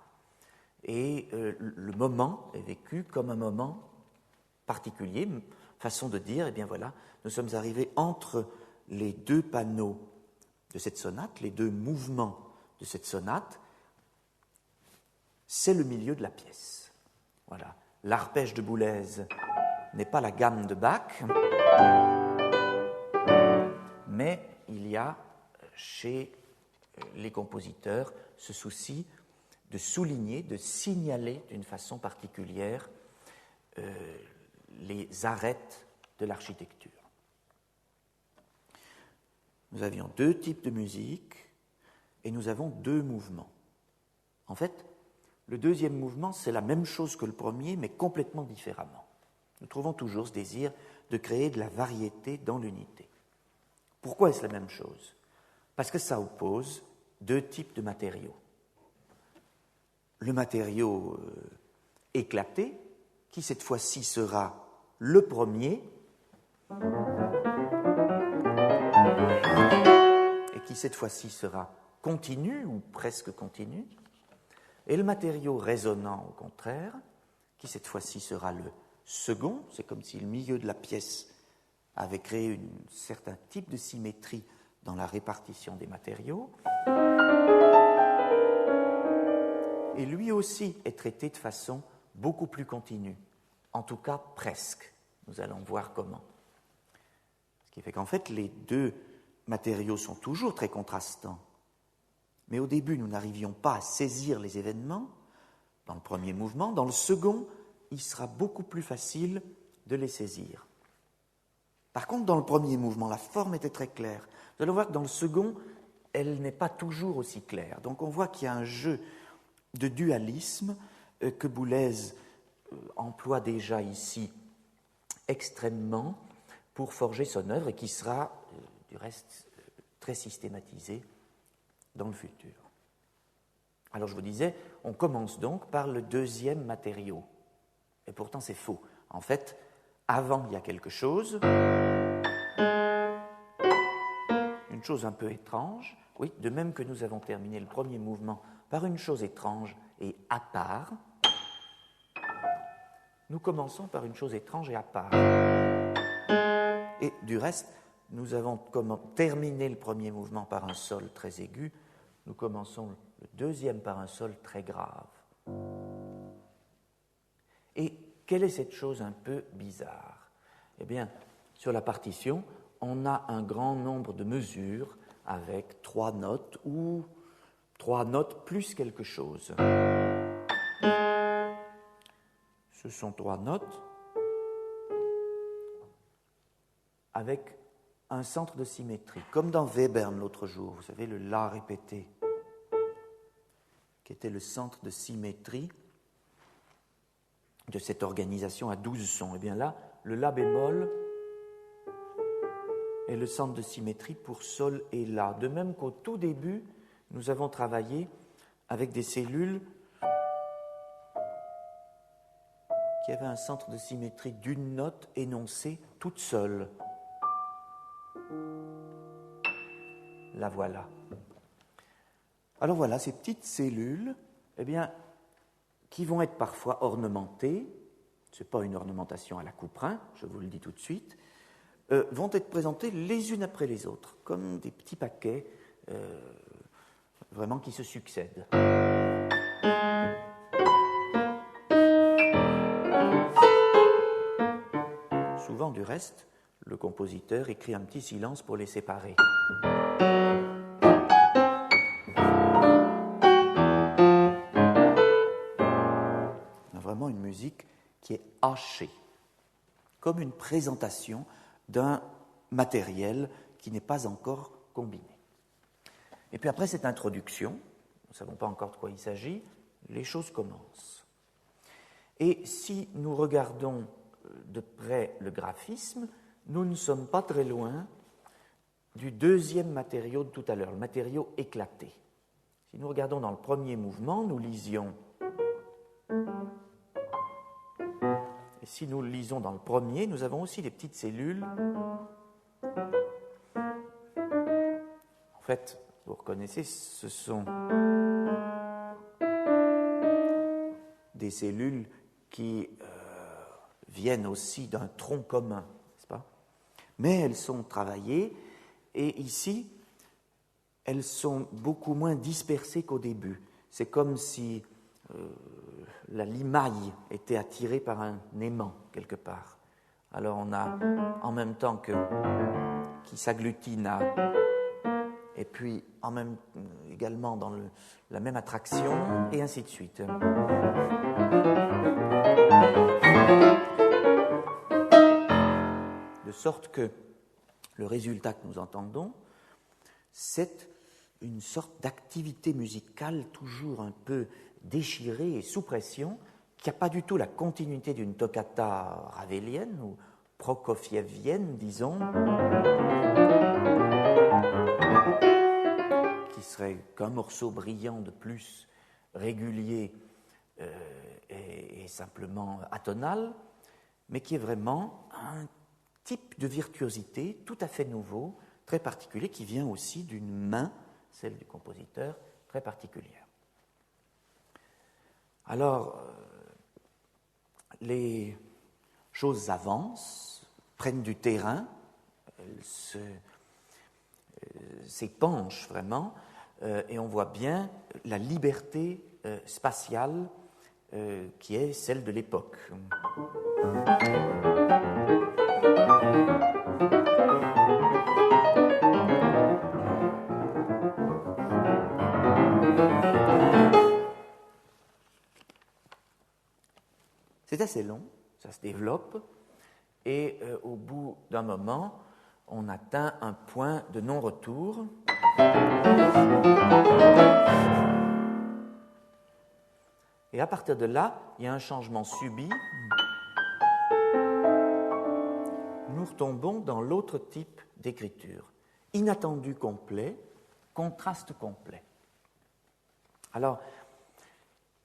et le moment est vécu comme un moment particulier, façon de dire, eh bien voilà, nous sommes arrivés entre les deux panneaux de cette sonate, les deux mouvements de cette sonate, c'est le milieu de la pièce. Voilà, l'arpège de Boulez n'est pas la gamme de Bach, mais il y a chez les compositeurs ce souci de souligner, de signaler d'une façon particulière les arêtes de l'architecture. Nous avions deux types de musique et nous avons deux mouvements. En fait, le deuxième mouvement, c'est la même chose que le premier, mais complètement différemment. Nous trouvons toujours ce désir de créer de la variété dans l'unité. Pourquoi est-ce la même chose ? Parce que ça oppose deux types de matériaux. Le matériau éclaté, qui cette fois-ci sera le premier, et qui cette fois-ci sera continu ou presque continu, et le matériau résonnant au contraire, qui cette fois-ci sera le second, c'est comme si le milieu de la pièce avait créé un certain type de symétrie dans la répartition des matériaux, et lui aussi est traité de façon beaucoup plus continue, en tout cas presque. Nous allons voir comment. Ce qui fait qu'en fait, les deux matériaux sont toujours très contrastants, mais au début, nous n'arrivions pas à saisir les événements dans le premier mouvement. Dans le second, il sera beaucoup plus facile de les saisir. Par contre, dans le premier mouvement, la forme était très claire. Vous allez voir que dans le second, elle n'est pas toujours aussi claire. Donc on voit qu'il y a un jeu de dualisme que Boulez emploie déjà ici extrêmement pour forger son œuvre et qui sera, du reste, très systématisé dans le futur. Alors je vous disais, on commence donc par le deuxième matériau. Et pourtant c'est faux. En fait, avant il y a quelque chose, une chose un peu étrange, oui, de même que nous avons terminé le premier mouvement par une chose étrange et à part, nous commençons par une chose étrange et à part. Et du reste, nous avons terminé le premier mouvement par un sol très aigu, nous commençons le deuxième par un sol très grave. Et quelle est cette chose un peu bizarre ? Eh bien, sur la partition, on a un grand nombre de mesures avec 3 notes ou 3 notes plus quelque chose. Ce sont 3 notes avec un centre de symétrie, comme dans Webern l'autre jour, vous savez, le La répété, qui était le centre de symétrie de cette organisation à 12 sons. Et bien là, le La bémol est le centre de symétrie pour Sol et La. De même qu'au tout début, nous avons travaillé avec des cellules qui avaient un centre de symétrie d'une note énoncée toute seule. La voilà. Alors voilà, ces petites cellules, eh bien, qui vont être parfois ornementées, ce n'est pas une ornementation à la Couperin, je vous le dis tout de suite, vont être présentées les unes après les autres, comme des petits paquets vraiment qui se succèdent. souvent, du reste, le compositeur écrit un petit silence pour les séparer. On a vraiment une musique qui est hachée, comme une présentation d'un matériel qui n'est pas encore combiné. Et puis après cette introduction, nous ne savons pas encore de quoi il s'agit, les choses commencent. Et si nous regardons de près le graphisme, nous ne sommes pas très loin du deuxième matériau de tout à l'heure, le matériau éclaté. Si nous regardons dans le premier mouvement, nous lisions. Et si nous le lisons dans le premier, nous avons aussi des petites cellules. En fait, vous reconnaissez, ce sont des cellules qui viennent aussi d'un tronc commun, n'est-ce pas? Mais elles sont travaillées et ici, elles sont beaucoup moins dispersées qu'au début. C'est comme si la limaille était attirée par un aimant quelque part. Alors on a en même temps qui s'agglutine à... et puis également dans la même attraction, et ainsi de suite. De sorte que le résultat que nous entendons, c'est une sorte d'activité musicale toujours un peu déchirée et sous pression, qui n'a pas du tout la continuité d'une toccata ravelienne ou prokofievienne, disons, qui serait qu'un morceau brillant de plus, régulier et simplement atonal, mais qui est vraiment un type de virtuosité tout à fait nouveau, très particulier, qui vient aussi d'une main, celle du compositeur, très particulière. Alors, les choses avancent, prennent du terrain, elles s'épanchent vraiment, et on voit bien la liberté spatiale qui est celle de l'époque. C'est assez long, ça se développe, et au bout d'un moment, on atteint un point de non-retour. Et à partir de là, il y a un changement subit. Nous retombons dans l'autre type d'écriture. Inattendu complet, contraste complet. Alors,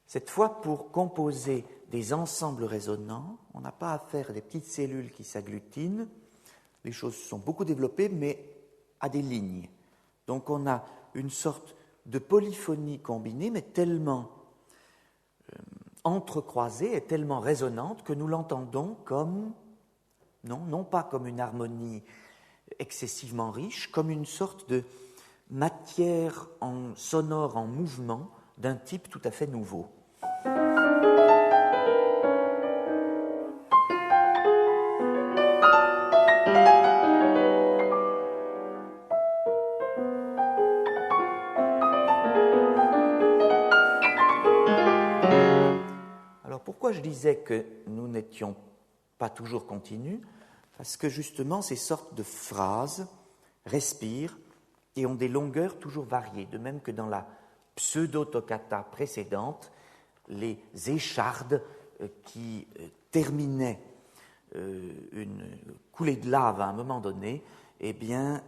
cette fois, pour composer des ensembles résonnants, on n'a pas affaire à des petites cellules qui s'agglutinent. Les choses sont beaucoup développées, mais à des lignes. Donc on a une sorte de polyphonie combinée, mais tellement entrecroisée et tellement résonante que nous l'entendons comme, non pas comme une harmonie excessivement riche, comme une sorte de matière sonore en mouvement d'un type tout à fait nouveau. Pourquoi je disais que nous n'étions pas toujours continus? Parce que justement, ces sortes de phrases respirent et ont des longueurs toujours variées, de même que dans la pseudo-toccata précédente, les échardes qui terminaient une coulée de lave à un moment donné, eh bien,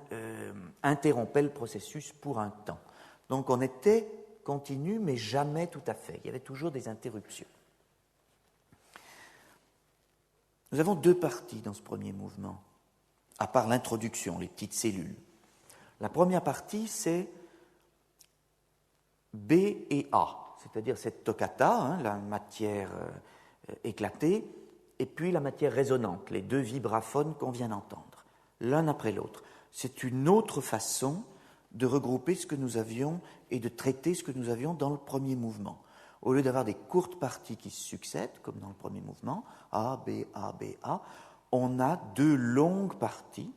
interrompaient le processus pour un temps. Donc on était continu, mais jamais tout à fait. Il y avait toujours des interruptions. Nous avons deux parties dans ce premier mouvement, à part l'introduction, les petites cellules. La première partie, c'est B et A, c'est-à-dire cette toccata, la matière éclatée, et puis la matière résonante, les deux vibraphones qu'on vient d'entendre, l'un après l'autre. C'est une autre façon de regrouper ce que nous avions et de traiter ce que nous avions dans le premier mouvement. Au lieu d'avoir des courtes parties qui se succèdent, comme dans le premier mouvement, A, B, A, B, A, on a deux longues parties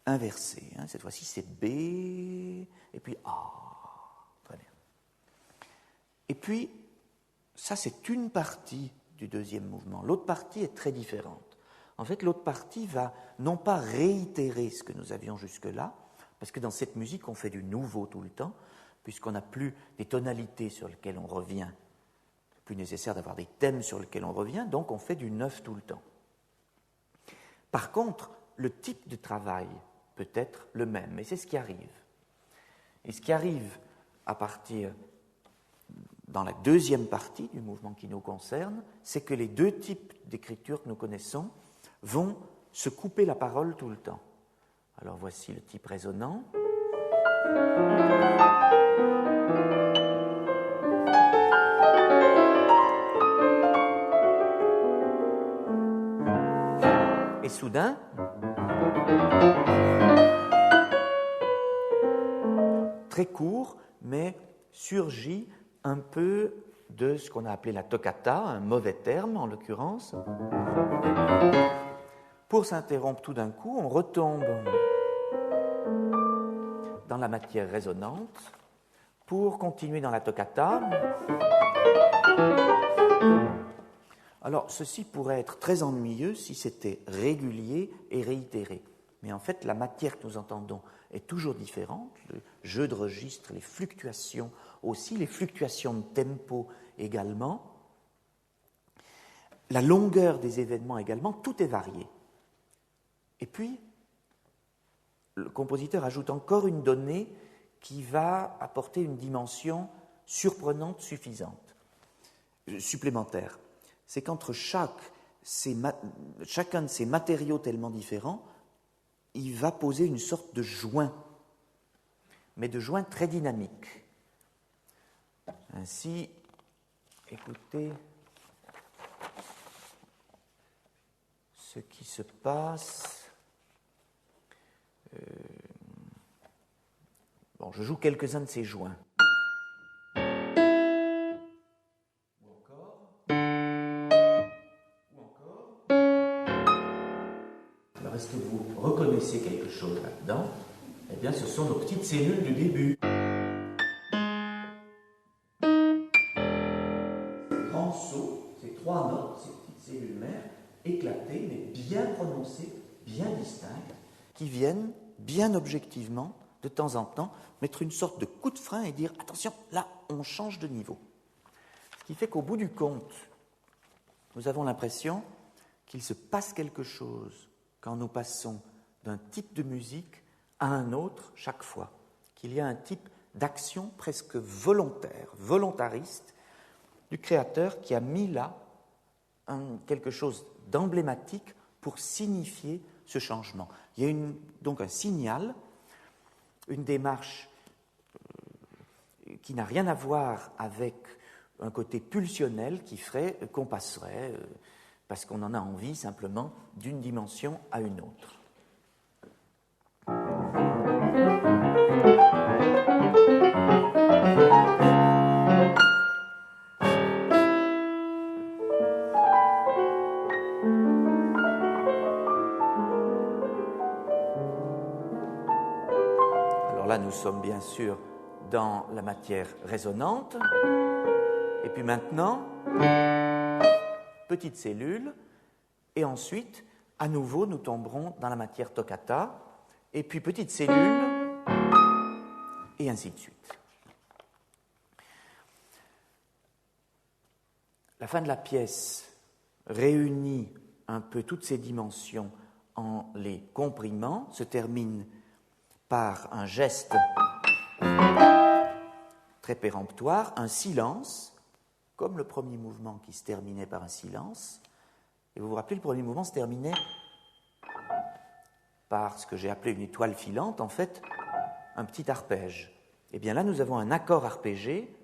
inversées. Cette fois-ci, c'est B, et puis A. Très bien. Et puis, ça, c'est une partie du deuxième mouvement. L'autre partie est très différente. En fait, l'autre partie va non pas réitérer ce que nous avions jusque-là, parce que dans cette musique, on fait du nouveau tout le temps, puisqu'on n'a plus des tonalités sur lesquelles on revient. C'est plus nécessaire d'avoir des thèmes sur lesquels on revient, donc on fait du neuf tout le temps. Par contre, le type de travail peut être le même, et c'est ce qui arrive. Et ce qui arrive à partir, dans la deuxième partie du mouvement qui nous concerne, c'est que les deux types d'écriture que nous connaissons vont se couper la parole tout le temps. Alors voici le type résonant. Et soudain, très court, mais surgit un peu de ce qu'on a appelé la toccata, un mauvais terme en l'occurrence. Pour s'interrompre tout d'un coup, on retombe dans la matière résonante pour continuer dans la toccata. Alors, ceci pourrait être très ennuyeux si c'était régulier et réitéré. Mais en fait, la matière que nous entendons est toujours différente. Le jeu de registre, les fluctuations aussi, les fluctuations de tempo également. La longueur des événements également, tout est varié. Et puis, le compositeur ajoute encore une donnée qui va apporter une dimension surprenante, suffisante, supplémentaire. C'est qu'entre chacun de ces matériaux tellement différents, il va poser une sorte de joint, mais de joint très dynamique. Ainsi, écoutez ce qui se passe. Bon, je joue quelques-uns de ces joints. Ou encore. Alors, est-ce que vous reconnaissez quelque chose là-dedans? Eh bien, ce sont nos petites cellules du début. Ces grands sauts, ces trois notes, ces petites cellules mères, éclatées, mais bien prononcées, bien distinctes, qui viennent bien objectivement, de temps en temps, mettre une sorte de coup de frein et dire « Attention, là, on change de niveau ». Ce qui fait qu'au bout du compte, nous avons l'impression qu'il se passe quelque chose quand nous passons d'un type de musique à un autre chaque fois, qu'il y a un type d'action presque volontaire, volontariste, du créateur qui a mis là quelque chose d'emblématique pour signifier ce changement. Il y a donc un signal, une démarche qui n'a rien à voir avec un côté pulsionnel qui ferait qu'on passerait, parce qu'on en a envie simplement, d'une dimension à une autre. Là, nous sommes bien sûr dans la matière résonante. Et puis maintenant, petite cellule. Et ensuite, à nouveau, nous tomberons dans la matière toccata. Et puis petite cellule. Et ainsi de suite. La fin de la pièce réunit un peu toutes ces dimensions en les comprimant, se termine par un geste très péremptoire, un silence, comme le premier mouvement qui se terminait par un silence. Et vous vous rappelez, le premier mouvement se terminait par ce que j'ai appelé une étoile filante, en fait, un petit arpège. Et bien là, nous avons un accord arpégé